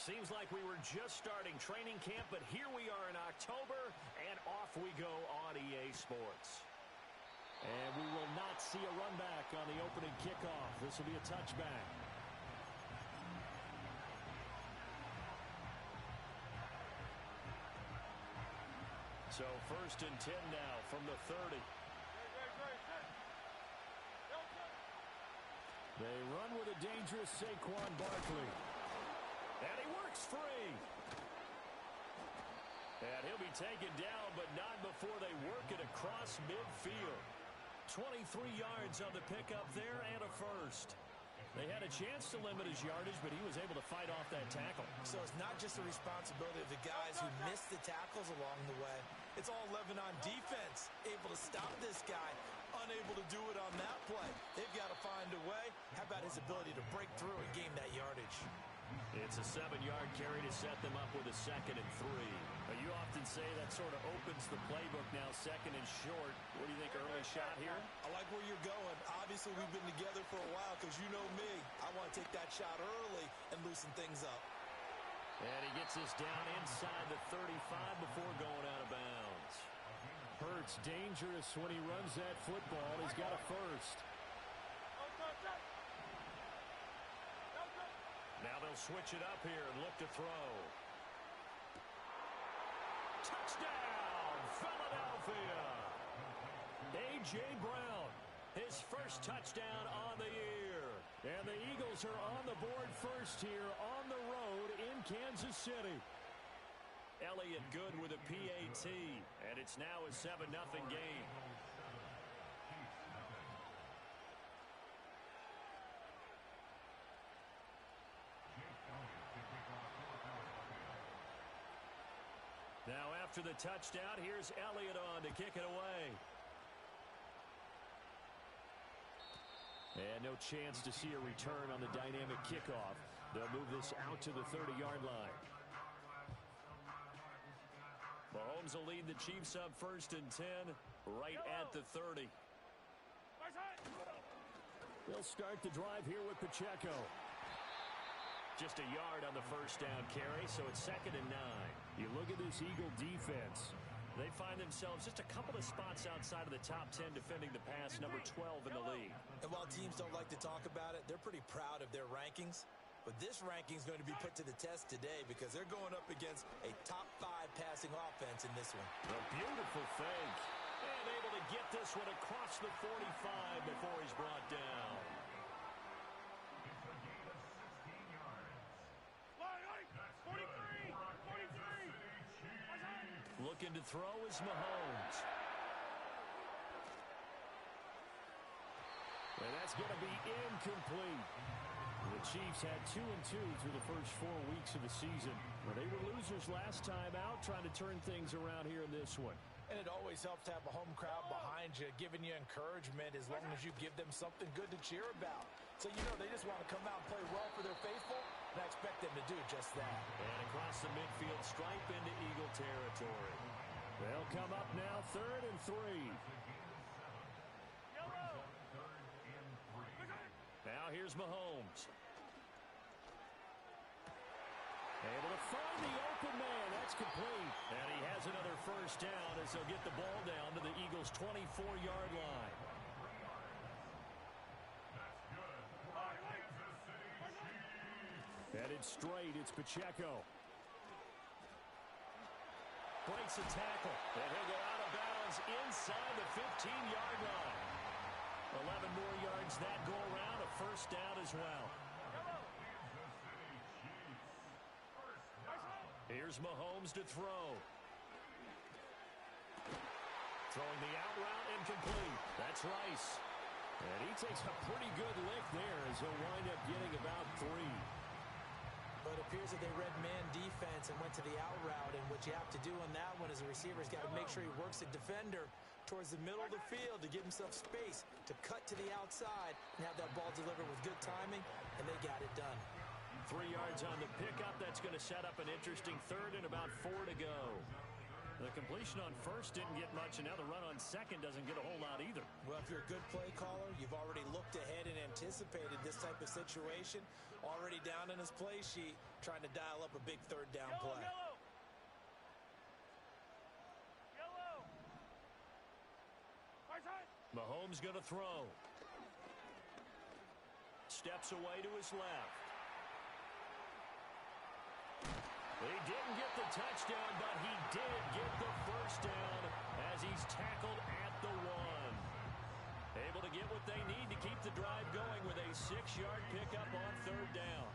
Seems like we were just starting training camp, but here we are in October, and off we go on EA Sports. And we will not see a run back on the opening kickoff. This will be a touchback. So 1st and 10 now from the 30. They run with a dangerous Saquon Barkley. And he works free. And he'll be taken down, but not before they work it across midfield. 23 yards on the pickup there and a first. They had a chance to limit his yardage, but he was able to fight off that tackle. So it's not just the responsibility of the guys who missed the tackles along the way. It's all 11 on defense, able to stop this guy, unable to do it on that play. They've got to find a way. How about his ability to break through and gain that yardage? It's a 7-yard carry to set them up with a 2nd and 3. But you often say that sort of opens the playbook now, 2nd and short. What do you think, early shot here? I like where you're going. Obviously, we've been together for a while because you know me. I want to take that shot early and loosen things up. And he gets this down inside the 35 before going out of bounds. Hurts dangerous when he runs that football. He's got a first. Now they'll switch it up here and look to throw. Touchdown, Philadelphia! A.J. Brown, his first touchdown on the year. And the Eagles are on the board first here on the road in Kansas City. Elliott good with a PAT, and it's now a 7-0 game. Now after the touchdown, here's Elliott on to kick it away. And no chance to see a return on the dynamic kickoff. They'll move this out to the 30-yard line. Mahomes will lead the Chiefs up 1st and 10 right at the 30. They'll start the drive here with Pacheco. Just a yard on the first down carry, so it's 2nd and 9. You look at this Eagle defense. They find themselves just a couple of spots outside of the top 10 defending the pass, number 12 in the league. And while teams don't like to talk about it, they're pretty proud of their rankings. But this ranking is going to be put to the test today because they're going up against a top 5 passing offense in this one. A beautiful fake. And able to get this one across the 45 before he's brought down. Looking to throw is Mahomes. And that's going to be incomplete. The Chiefs had 2-2 through the first 4 weeks of the season. Well, they were losers last time out, trying to turn things around here in this one. And it always helps to have a home crowd behind you, giving you encouragement as long as you give them something good to cheer about. So, you know, they just want to come out and play well for their faithful, and I expect them to do just that. And across the midfield stripe into Eagle territory. They'll come up now 3rd and 3. Now here's Mahomes. Able to find the open man. That's complete. And he has another first down as they'll get the ball down to the Eagles' 24-yard line. Headed straight, it's Pacheco. Breaks a tackle. And he'll go out of bounds inside the 15-yard line. 11 more yards that go around, a first down as well. Here's Mahomes to throw. Throwing the out route, incomplete. That's Rice. And he takes a pretty good lick there as he'll wind up getting about 3. But it appears that they read man defense and went to the out route, and what you have to do on that one is the receiver's got to make sure he works the defender towards the middle of the field to give himself space to cut to the outside and have that ball delivered with good timing, and they got it done. 3 yards on the pickup. That's going to set up an interesting 3rd and about 4 to go. The completion on first didn't get much, and now the run on second doesn't get a whole lot either. Well, if you're a good play caller, you've already looked ahead and anticipated this type of situation. Already down in his play sheet, trying to dial up a big third down play. Mahomes going to throw. Steps away to his left. He didn't get the touchdown, but he did get the first down as he's tackled at the 1. Able to get what they need to keep the drive going with a 6-yard pickup on third down.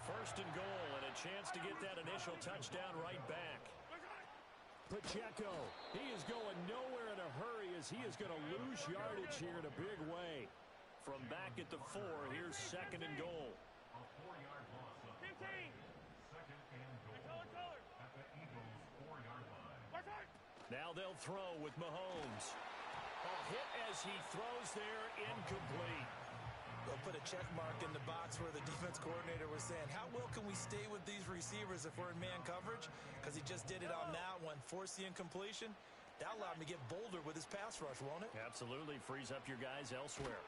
First and goal, and a chance to get that initial touchdown right back. Pacheco, he is going nowhere in a hurry as he is going to lose yardage here in a big way. From back at the 4, here's second and goal. A 4-yard loss of 15. Second and goal at the Eagles' 4-yard line. Now they'll throw with Mahomes. A hit as he throws there, incomplete. They'll put a check mark in the box where the defense coordinator was saying, how well can we stay with these receivers if we're in man coverage? Because he just did it on that one, force the incompletion. That allowed him to get bolder with his pass rush, won't it? Absolutely, frees up your guys elsewhere.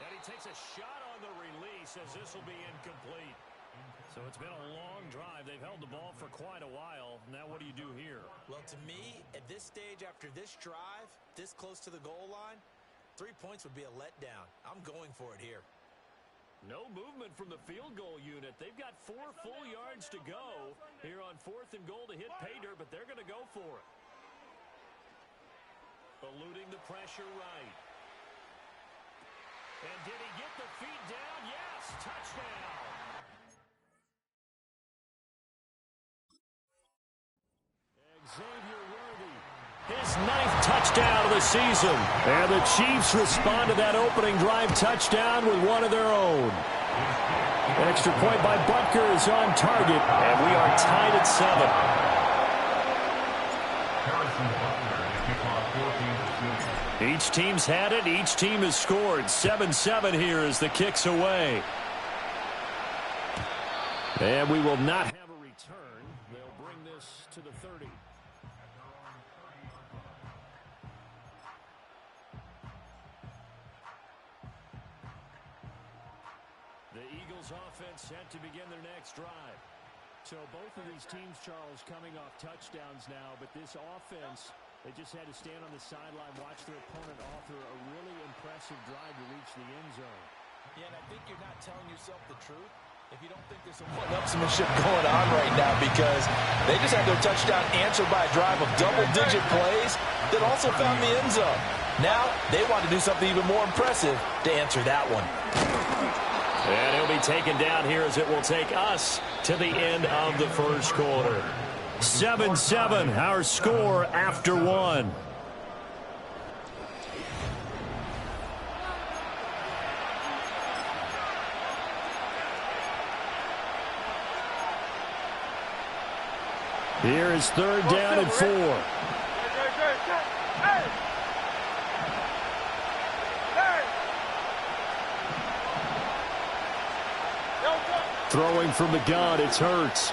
And he takes a shot on the release as this will be incomplete. So it's been a long drive. They've held the ball for quite a while. Now what do you do here? Well, to me, at this stage after this drive, this close to the goal line, 3 points would be a letdown. I'm going for it here. No movement from the field goal unit. They've got 4 full yards to go here on 4th and goal to hit pay dirt, but they're going to go for it. Eluding the pressure right. And did he get the feet down? Yes, touchdown. Xavier Worthy, his 9th touchdown of the season. And the Chiefs respond to that opening drive touchdown with one of their own. An extra point by Butker is on target, and we are tied at 7. Each team's had it. Each team has scored. 7-7 here as the kick's away. And we will not have a return. They'll bring this to the 30. The Eagles offense set to begin their next drive. So both of these teams, Charles, coming off touchdowns now, but this offense, they just had to stand on the sideline, watch their opponent author a really impressive drive to reach the end zone. Yeah, and I think you're not telling yourself the truth if you don't think there's some one-upsmanship going on right now, because they just had their touchdown answered by a drive of double-digit plays that also found the end zone. Now they want to do something even more impressive to answer that one. And he'll be taken down here as it will take us to the end of the first quarter. 7-7, our score after 1. Here is 3rd down and 4. Throwing from the gun, it's Hurts.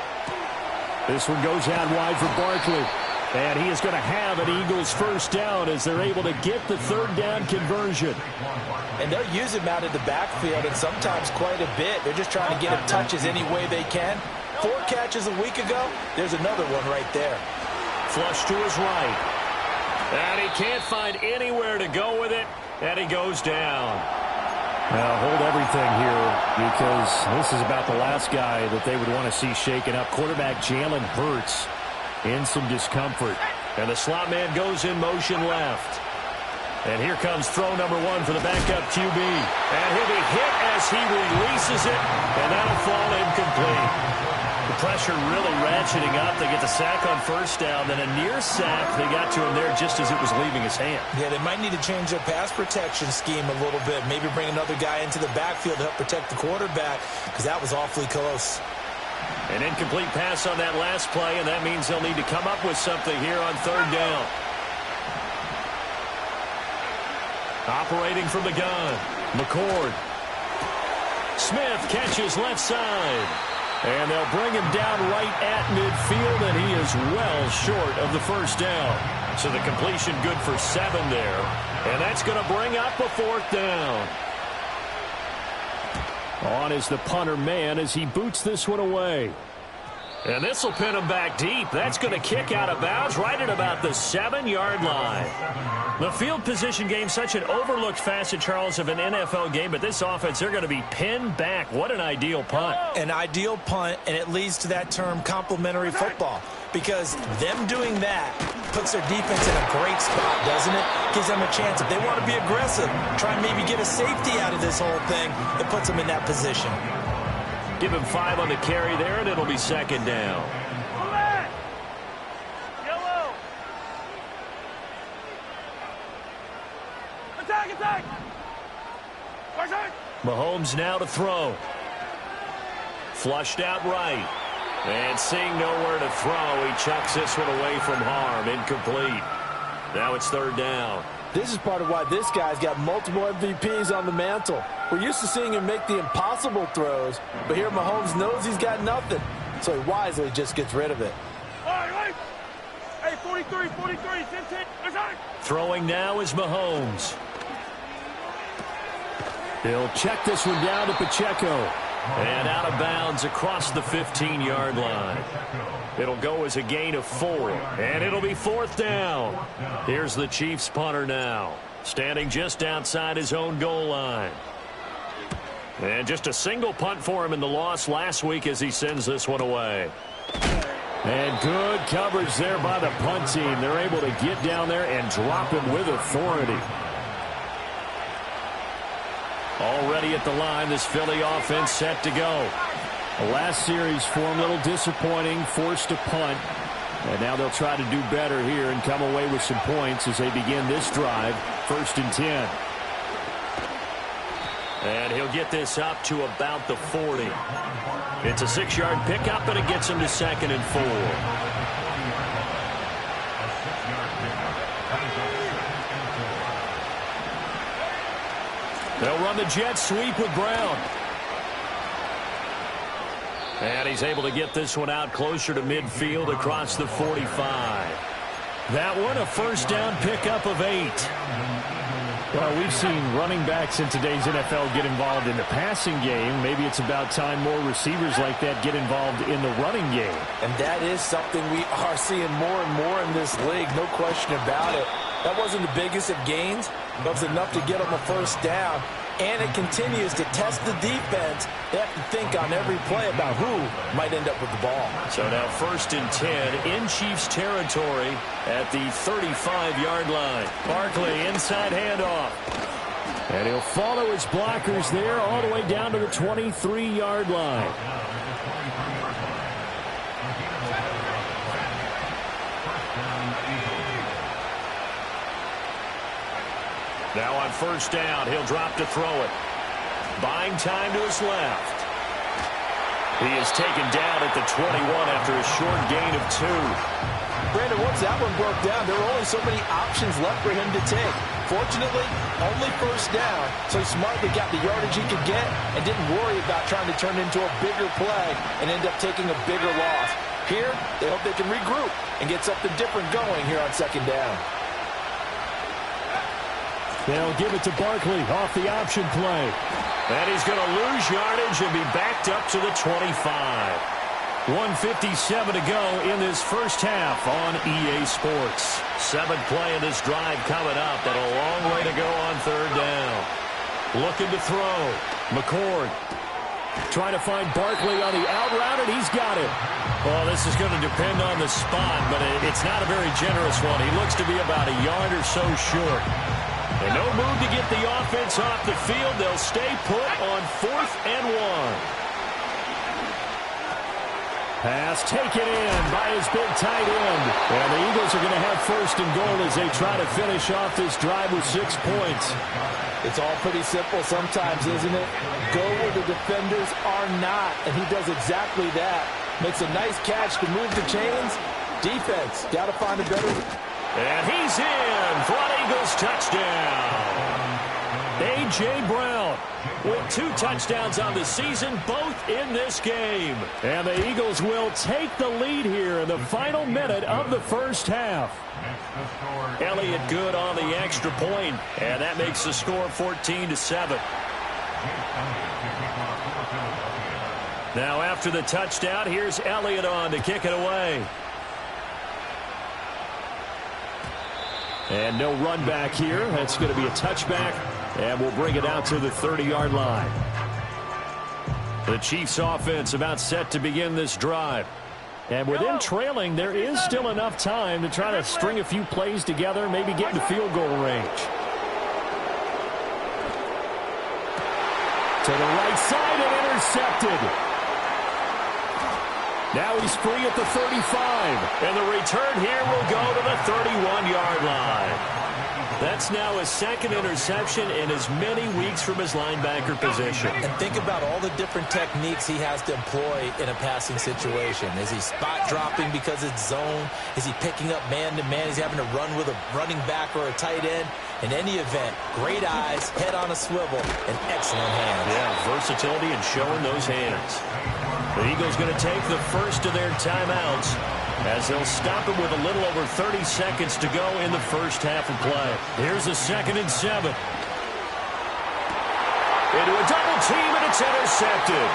This one goes out wide for Barkley. And he is going to have an Eagles first down as they're able to get the 3rd down conversion. And they'll use him out in the backfield, and sometimes quite a bit. They're just trying to get him touches any way they can. 4 catches a week ago, there's another one right there. Flush to his right. And he can't find anywhere to go with it, and he goes down. Now hold everything here, because this is about the last guy that they would want to see shaken up. Quarterback Jalen Hurts in some discomfort. And the slot man goes in motion left. And here comes throw number 1 for the backup QB. And he'll be hit as he releases it, and that'll fall incomplete. The pressure really ratcheting up. They get the sack on first down, then a near sack. They got to him there just as it was leaving his hand. Yeah, they might need to change their pass protection scheme a little bit. Maybe bring another guy into the backfield to help protect the quarterback, because that was awfully close. An incomplete pass on that last play, and that means they'll need to come up with something here on 3rd down. Operating from the gun, McCord. Smith catches left side. And they'll bring him down right at midfield, and he is well short of the first down. So the completion good for 7 there. And that's going to bring up a 4th down. On is the punter man as he boots this one away. And this will pin him back deep. That's going to kick out of bounds right at about the 7-yard line. The field position game, such an overlooked facet, Charles, of an NFL game. But this offense, they're going to be pinned back. What an ideal punt. An ideal punt, and it leads to that term complementary football. Because them doing that puts their defense in a great spot, doesn't it? Gives them a chance. If they want to be aggressive, try and maybe get a safety out of this whole thing, it puts them in that position. Give him 5 on the carry there, and it'll be 2nd down. Yellow. Attack, attack. Mahomes now to throw. Flushed out right. And seeing nowhere to throw, he chucks this one away from harm. Incomplete. Now it's 3rd down. This is part of why this guy's got multiple MVPs on the mantle. We're used to seeing him make the impossible throws, but here Mahomes knows he's got nothing, so he wisely just gets rid of it. All right. Hey, 43, 15. Throwing now is Mahomes. He'll check this one down to Pacheco. And out of bounds across the 15-yard line. It'll go as a gain of 4, and it'll be 4th down. Here's the Chiefs punter now, standing just outside his own goal line. And just a single punt for him in the loss last week as he sends this one away. And good coverage there by the punt team. They're able to get down there and drop him with authority. Already at the line, this Philly offense set to go. The last series for him, a little disappointing, forced to punt. And now they'll try to do better here and come away with some points as they begin this drive, 1st and 10. And he'll get this up to about the 40. It's a 6-yard pickup, and it gets him to 2nd and 4. They'll run the jet sweep with Brown. And he's able to get this one out closer to midfield across the 45. That one a 1st down pickup of 8. Well, we've seen running backs in today's NFL get involved in the passing game. Maybe it's about time more receivers like that get involved in the running game. And that is something we are seeing more and more in this league, no question about it. That wasn't the biggest of gains, but it was enough to get them a 1st down. And it continues to test the defense. They have to think on every play about who might end up with the ball. So now 1st and 10 in Chiefs territory at the 35-yard line. Barkley inside handoff. And he'll follow his blockers there all the way down to the 23-yard line. Now on 1st down, he'll drop to throw it. Buying time to his left. He is taken down at the 21 after a short gain of 2. Brandon, once that one broke down, there were only so many options left for him to take. Fortunately, only 1st down, so he smartly got the yardage he could get and didn't worry about trying to turn into a bigger play and end up taking a bigger loss. Here, they hope they can regroup and get something different going here on 2nd down. They'll give it to Barkley off the option play. And he's going to lose yardage and be backed up to the 25. 1:57 to go in this 1st half on EA Sports. 7th play in this drive coming up, but a long way to go on 3rd down. Looking to throw. McCord trying to find Barkley on the out route, and he's got it. Well, this is going to depend on the spot, but it's not a very generous one. He looks to be about a yard or so short. And no move to get the offense off the field. They'll stay put on 4th and 1. Pass taken in by his big tight end. And the Eagles are going to have 1st and goal as they try to finish off this drive with 6 points. It's all pretty simple sometimes, isn't it? Go where the defenders are not, and he does exactly that. Makes a nice catch to move the chains. Defense, got to find a better... And he's in for an Eagles touchdown. A.J. Brown with 2 touchdowns on the season, both in this game. And the Eagles will take the lead here in the final minute of the 1st half. Elliott good on the extra point, and that makes the score 14-7. Now after the touchdown, here's Elliott on to kick it away. And no run back here. That's going to be a touchback, and we'll bring it out to the 30-yard line. The Chiefs offense about set to begin this drive. And with them trailing, there is still enough time to try to string a few plays together, maybe get into field goal range. To the right side and intercepted. Now he's free at the 35. And the return here will go to the 31-yard line. That's now his second interception in as many weeks from his linebacker position. And think about all the different techniques he has to employ in a passing situation. Is he spot dropping because it's zone? Is he picking up man-to-man? Is he having to run with a running back or a tight end? In any event, great eyes, head on a swivel, and excellent hands. Yeah, versatility and showing those hands. The Eagles going to take the first of their timeouts as they'll stop it with a little over 30 seconds to go in the first half of play. Here's a 2nd and 7. Into a double team, and it's intercepted.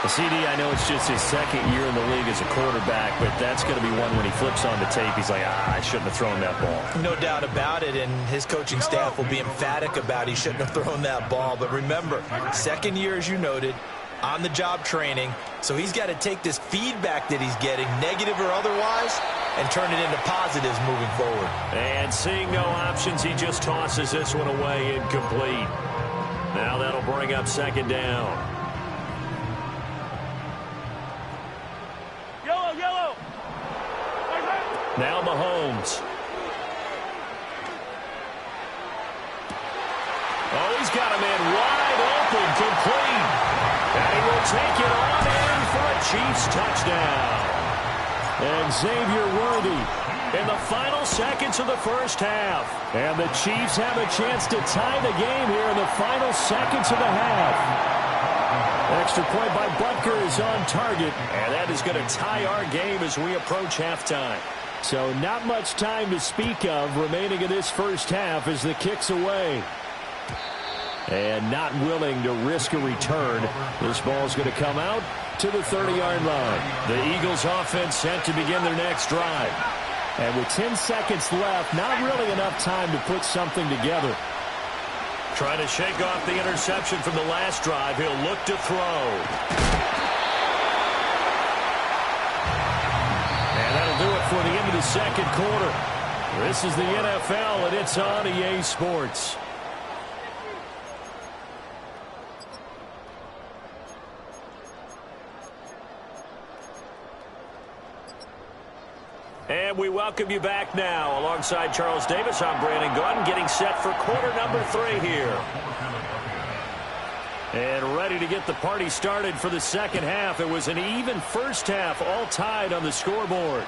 CD, I know it's just his second year in the league as a quarterback, but that's going to be one when he flips on the tape, he's like, I shouldn't have thrown that ball. No doubt about it, and his coaching staff will be emphatic about he shouldn't have thrown that ball. But remember, second year, as you noted, on-the-job training, so he's got to take this feedback that he's getting, negative or otherwise, and turn it into positives moving forward. And seeing no options, he just tosses this one away incomplete. Now that'll bring up 2nd down. Now Mahomes. Oh, he's got a man wide open, complete. And he will take it on in for a Chiefs touchdown. And Xavier Worthy in the final seconds of the first half. And the Chiefs have a chance to tie the game here in the final seconds of the half. Extra point by Butker is on target. And that is going to tie our game as we approach halftime. So not much time to speak of remaining in this first half as the kick's away. And not willing to risk a return. This ball's going to come out to the 30-yard line. The Eagles offense set to begin their next drive. And with 10 seconds left, not really enough time to put something together. Trying to shake off the interception from the last drive. He'll look to throw. That'll do it for the end of the second quarter. This is the NFL, and it's on EA Sports. And we welcome you back now. Alongside Charles Davis, I'm Brandon Gaudin, getting set for quarter number 3 here. And ready to get the party started for the second half. It was an even first half, all tied on the scoreboard.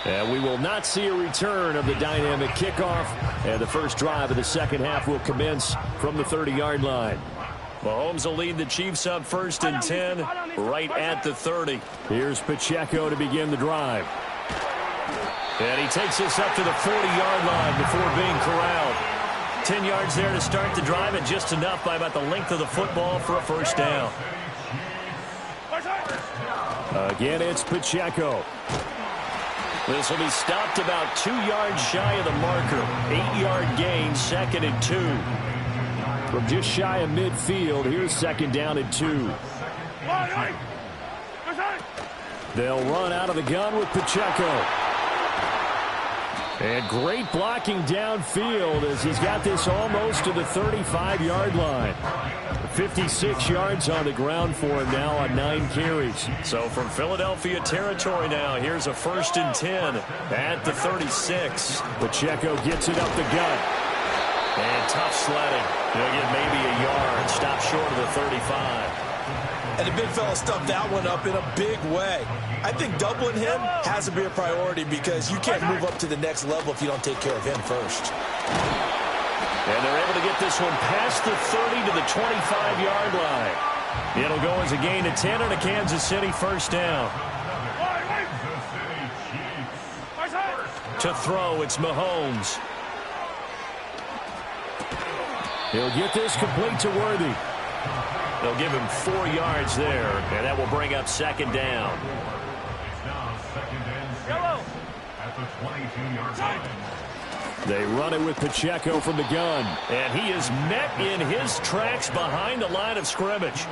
And we will not see a return of the dynamic kickoff. And the first drive of the second half will commence from the 30-yard line. Mahomes will lead the Chiefs up 1st and 10, right at the 30. Here's Pacheco to begin the drive. And he takes us up to the 40-yard line before being corralled. 10 yards there to start the drive, and just enough by about the length of the football for a first down. Again, it's Pacheco. This will be stopped about 2 yards shy of the marker. 8-yard gain, 2nd and 2. From just shy of midfield, here's 2nd down and 2. They'll run out of the gun with Pacheco. And great blocking downfield as he's got this almost to the 35-yard line. 56 yards on the ground for him now on 9 carries. So from Philadelphia territory now, here's a 1st and 10 at the 36. Pacheco gets it up the gut. And tough sledding. He'll get maybe a yard, stop short of the 35. And the big fella stuffed that one up in a big way. I think doubling him has to be a priority because you can't move up to the next level if you don't take care of him first. And they're able to get this one past the 30 to the 25-yard line. It'll go as a gain of 10 and a Kansas City first down. To throw, it's Mahomes. He'll get this complete to Worthy. They'll give him 4 yards there, and that will bring up second down. It's now second and 6 at the 22-yard line. They run it with Pacheco from the gun. And he is met in his tracks behind the line of scrimmage.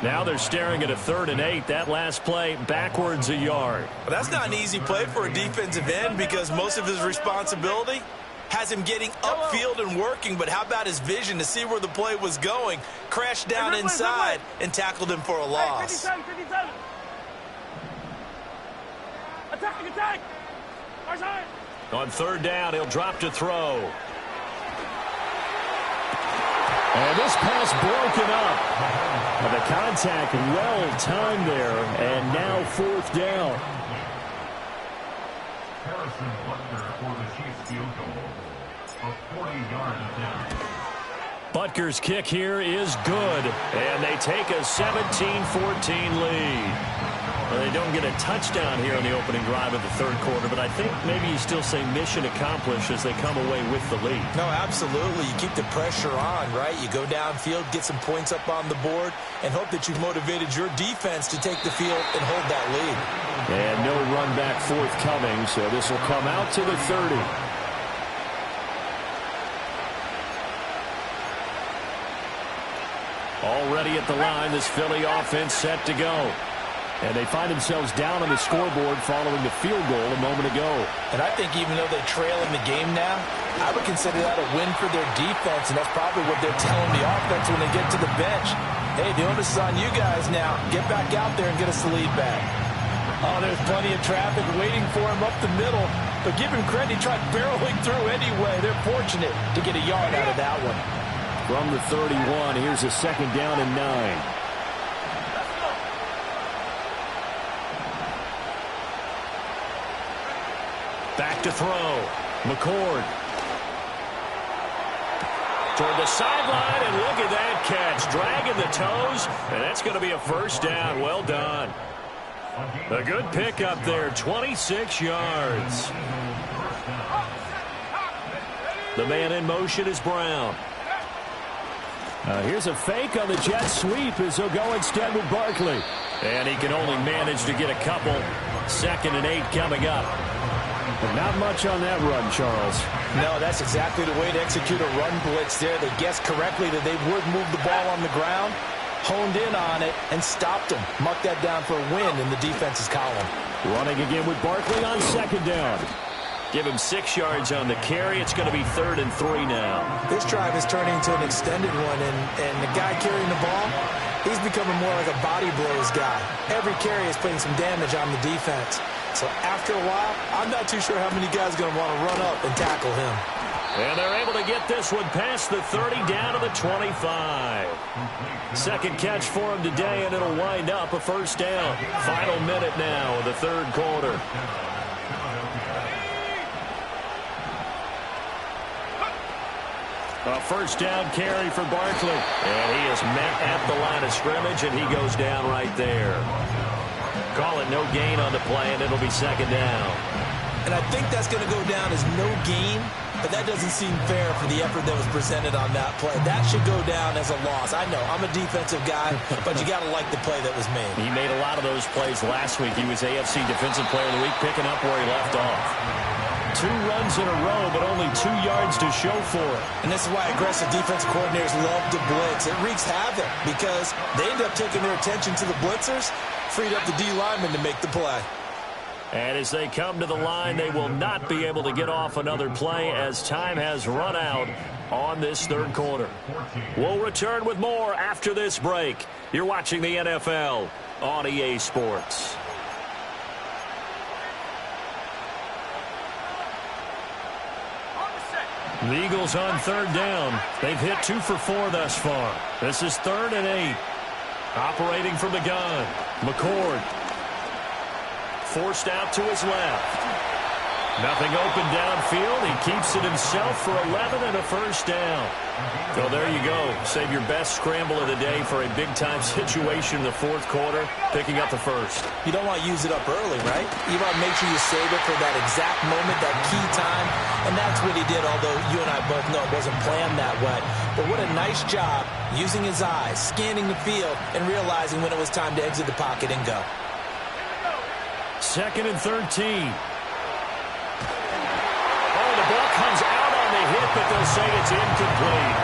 Now they're staring at a 3rd and 8. That last play, backwards a yard. Well, that's not an easy play for a defensive end because most of his responsibility has him getting upfield and working, but how about his vision to see where the play was going, crashed down inside, and tackled him for a loss. Attack! On 3rd down, he'll drop to throw. And this pass broken up. The contact well timed there, and now 4th down. Harrison Butker for the Chiefs field goal. A 40-yard attempt. Butker's kick here is good, and they take a 17-14 lead. Well, they don't get a touchdown here on the opening drive of the 3rd quarter, but I think maybe you still say mission accomplished as they come away with the lead. No, absolutely. You keep the pressure on, right? You go downfield, get some points up on the board, and hope that you've motivated your defense to take the field and hold that lead. And no run back forthcoming, so this will come out to the 30. Already at the line, this Philly offense set to go. And they find themselves down on the scoreboard following the field goal a moment ago. And I think even though they trail in the game now, I would consider that a win for their defense, and that's probably what they're telling the offense when they get to the bench. Hey, the onus is on you guys now. Get back out there and get us the lead back. Oh, there's plenty of traffic waiting for him up the middle. But give him credit, he tried barreling through anyway. They're fortunate to get a yard out of that one. From the 31, here's a 2nd down and 9. Back to throw. McCord. Toward the sideline, and look at that catch. Dragging the toes, and that's going to be a 1st down. Well done. A good pickup there, 26 yards. The man in motion is Brown. Here's a fake on the jet sweep as he'll go instead with Barkley. And he can only manage to get a couple. 2nd and 8 coming up. But not much on that run, Charles. No, that's exactly the way to execute a run blitz there. They guessed correctly that they would move the ball on the ground, honed in on it, and stopped them. Mark that down for a win in the defense's column. Running again with Barkley on 2nd down. Give him 6 yards on the carry. It's going to be 3rd and 3 now. This drive is turning into an extended one, and the guy carrying the ball, he's becoming more like a body blows guy. Every carry is putting some damage on the defense. So after a while, I'm not too sure how many guys are going to want to run up and tackle him. And they're able to get this one past the 30 down to the 25. 2nd catch for him today, and it'll wind up a 1st down. Final minute now of the 3rd quarter. A 1st down carry for Barkley. And he is met at the line of scrimmage, and he goes down right there. Call it no gain on the play, and it'll be 2nd down. And I think that's going to go down as no gain, but that doesn't seem fair for the effort that was presented on that play. That should go down as a loss. I know, I'm a defensive guy, but you got to like the play that was made. He made a lot of those plays last week. He was AFC Defensive Player of the Week, picking up where he left off. 2 runs in a row, but only 2 yards to show for it. And this is why aggressive defensive coordinators love to blitz. It wreaks havoc because they end up taking their attention to the blitzers, freed up the D lineman to make the play. And as they come to the line, they will not be able to get off another play as time has run out on this 3rd quarter. We'll return with more after this break. You're watching the NFL on EA Sports. The Eagles on 3rd down. They've hit 2 for 4 thus far. This is 3rd and 8. Operating from the gun. McCord. Forced out to his left. Nothing open downfield. He keeps it himself for 11 and a first down. So there you go. Save your best scramble of the day for a big-time situation in the fourth quarter, picking up the first. You don't want to use it up early, right? You want to make sure you save it for that exact moment, that key time. And that's what he did, although you and I both know it wasn't planned that way. But what a nice job using his eyes, scanning the field, and realizing when it was time to exit the pocket and go. 2nd and 13. The ball comes out on the hit, but they'll say it's incomplete.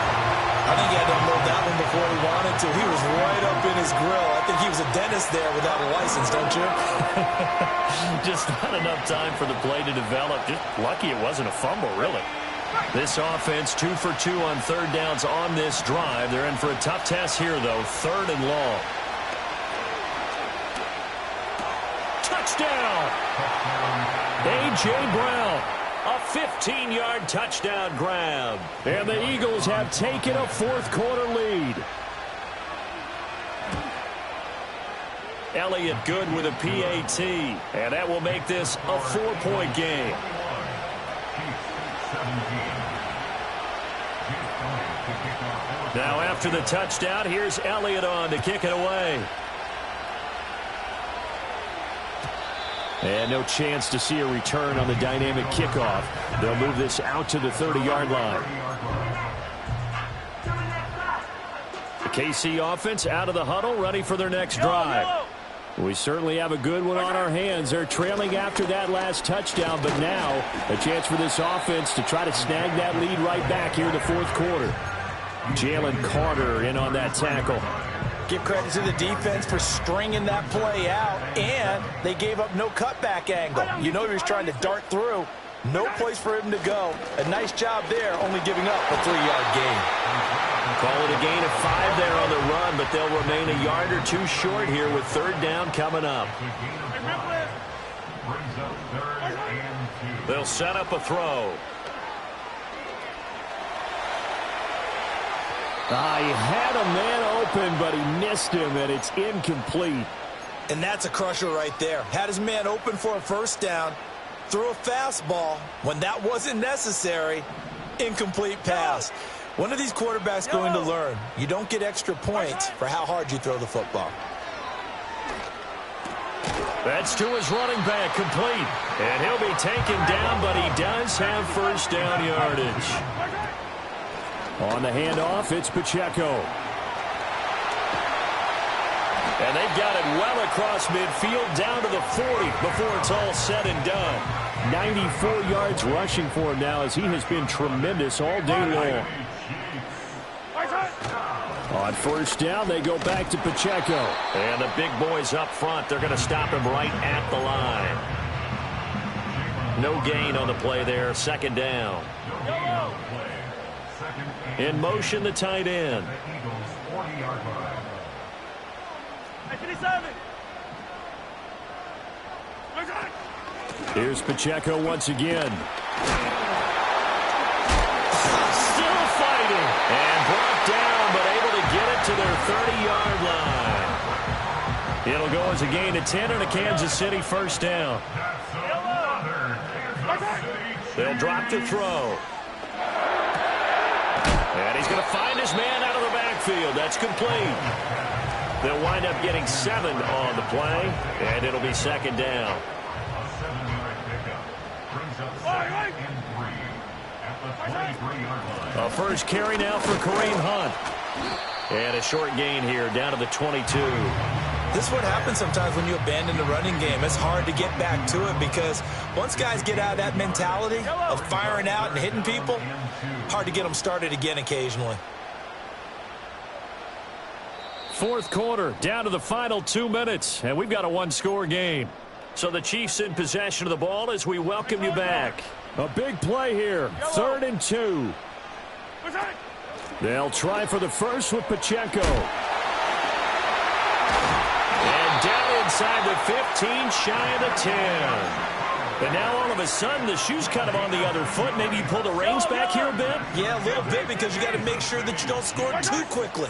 I think he had to unload that one before he wanted to. He was right up in his grill. I think he was a dentist there without a license, don't you? Just not enough time for the play to develop. Just lucky it wasn't a fumble, really. This offense 2 for 2 on third downs on this drive. They're in for a tough test here, though. 3rd and long. Touchdown! A.J. Brown. A 15-yard touchdown grab. And the Eagles have taken a fourth-quarter lead. Elliott good with a PAT. And that will make this a 4-point game. Now after the touchdown, here's Elliott on to kick it away. And no chance to see a return on the dynamic kickoff. They'll move this out to the 30-yard line. The KC offense out of the huddle, ready for their next drive. We certainly have a good one on our hands. They're trailing after that last touchdown, but now a chance for this offense to try to snag that lead right back here in the fourth quarter. Jalen Carter in on that tackle. Give credit to the defense for stringing that play out, and they gave up no cutback angle. You know he was trying to dart through. No place for him to go. A nice job there, only giving up a 3-yard gain. Call it a gain of 5 there on the run, but they'll remain a yard or two short here with third down coming up. They'll set up a throw. He had a man open, but he missed him, and it's incomplete. And that's a crusher right there. Had his man open for a first down, threw a fastball. When that wasn't necessary, incomplete pass. One of these quarterbacks going to learn. You don't get extra points for how hard you throw the football. That's to his running back, complete. And he'll be taken down, but he does have first down yardage. On the handoff, it's Pacheco. And they've got it well across midfield, down to the 40 before it's all said and done. 94 yards rushing for him now as he has been tremendous all day long. On first down, they go back to Pacheco. And the big boys up front, they're going to stop him right at the line. No gain on the play there, second down. In motion, the tight end. Here's Pacheco once again. Still fighting. And brought down, but able to get it to their 30-yard line. It'll go as a gain of 10 and a Kansas City first down. They'll drop to throw. And he's going to find his man out of the backfield. That's complete. They'll wind up getting 7 on the play, and it'll be second down. A first carry now for Kareem Hunt. And a short gain here down to the 22. This is what happens sometimes when you abandon the running game. It's hard to get back to it because once guys get out of that mentality of firing out and hitting people, hard to get them started again occasionally. Fourth quarter, down to the final 2 minutes, and we've got a one-score game. So the Chiefs in possession of the ball as we welcome you back. A big play here, 3rd and 2. They'll try for the first with Pacheco. And down inside the 15, shy of the 10. And now all of a sudden the shoe's kind of on the other foot. Maybe you pull the reins back here a bit? Yeah, a little bit because you got to make sure that you don't score too quickly.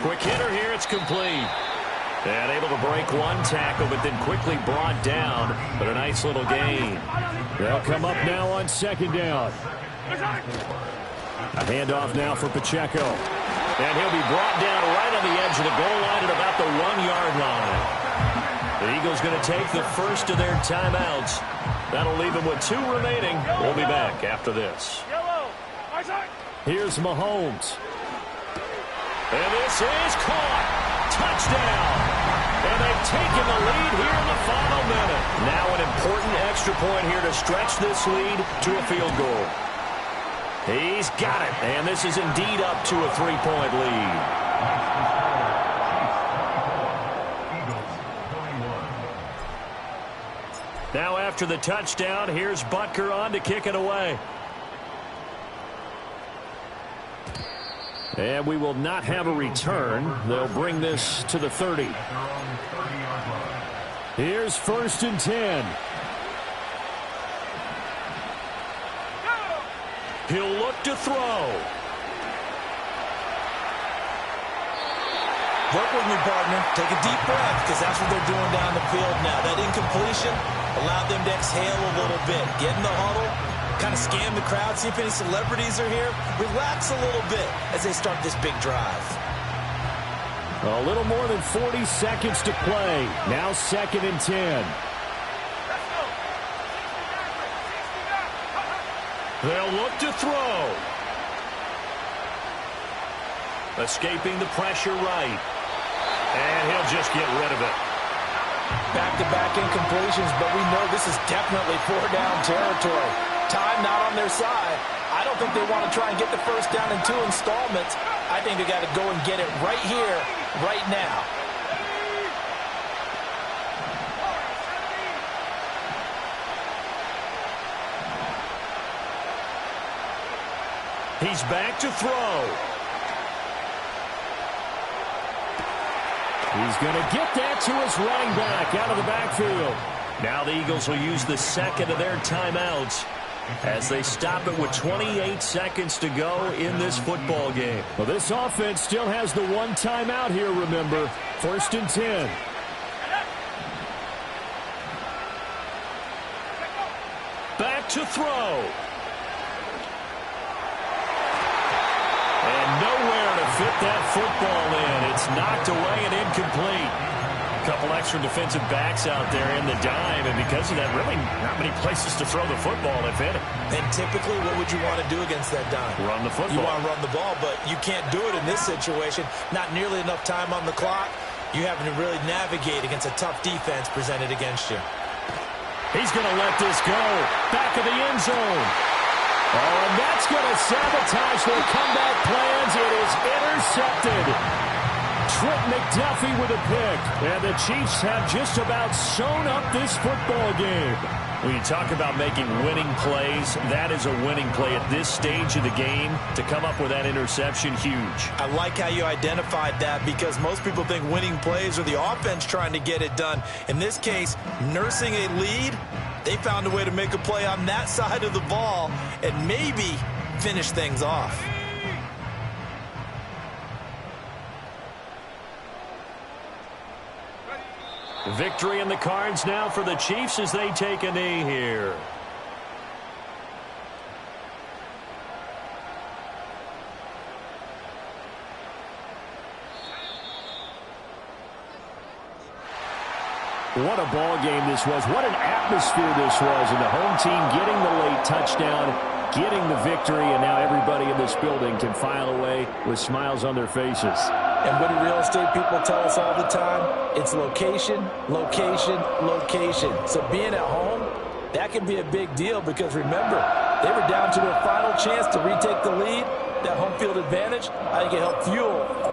Quick hitter here, it's complete. And able to break one tackle, but then quickly brought down. But a nice little gain. They'll come up now on second down. A handoff now for Pacheco. And he'll be brought down right on the edge of the goal line at about the 1-yard line. The Eagles going to take the first of their timeouts. That'll leave them with 2 remaining. We'll be back after this. Here's Mahomes. And this is caught. Touchdown. And they've taken the lead here in the final minute. Now an important extra point here to stretch this lead to a field goal. He's got it. And this is indeed up to a 3-point lead. Now after the touchdown, here's Butker on to kick it away. And we will not have a return. They'll bring this to the 30. Here's 1st and 10. He'll look to throw. Work with me, partner. Take a deep breath, because that's what they're doing down the field now. That incompletion allowed them to exhale a little bit. Get in the huddle, kind of scan the crowd, see if any celebrities are here. Relax a little bit as they start this big drive. A little more than 40 seconds to play. Now 2nd and 10. They'll look to throw. Escaping the pressure right. And he'll just get rid of it. Back-to-back incompletions, but we know this is definitely 4-down territory. Time not on their side. I don't think they want to try and get the first down in 2 installments. I think they got to go and get it right here, right now. He's back to throw. He's going to get that to his running back out of the backfield. Now the Eagles will use the second of their timeouts as they stop it with 28 seconds to go in this football game. Well, this offense still has the 1 timeout here, remember. 1st and 10. Back to throw. And nowhere to fit that football in. It's knocked away and incomplete. A couple extra defensive backs out there in the dime, and because of that, really not many places to throw the football, if any. And typically, what would you want to do against that dime? Run the football. You want to run the ball, but you can't do it in this situation. Not nearly enough time on the clock. You having to really navigate against a tough defense presented against you. He's going to let this go. Back of the end zone. Oh, and that's going to sabotage their comeback plans. It is intercepted. Trent McDuffie with a pick. And the Chiefs have just about sewn up this football game. When you talk about making winning plays, that is a winning play at this stage of the game. To come up with that interception, huge. I like how you identified that, because most people think winning plays are the offense trying to get it done. In this case, nursing a lead, they found a way to make a play on that side of the ball and maybe finish things off. Victory in the cards now for the Chiefs as they take a knee here. What a ball game this was. What an atmosphere this was. And the home team getting the late touchdown, getting the victory, and now everybody in this building can file away with smiles on their faces. And what do real estate people tell us all the time? It's location, location, location. So being at home, that can be a big deal, because remember, they were down to their final chance to retake the lead. That home field advantage, I think it helped fuel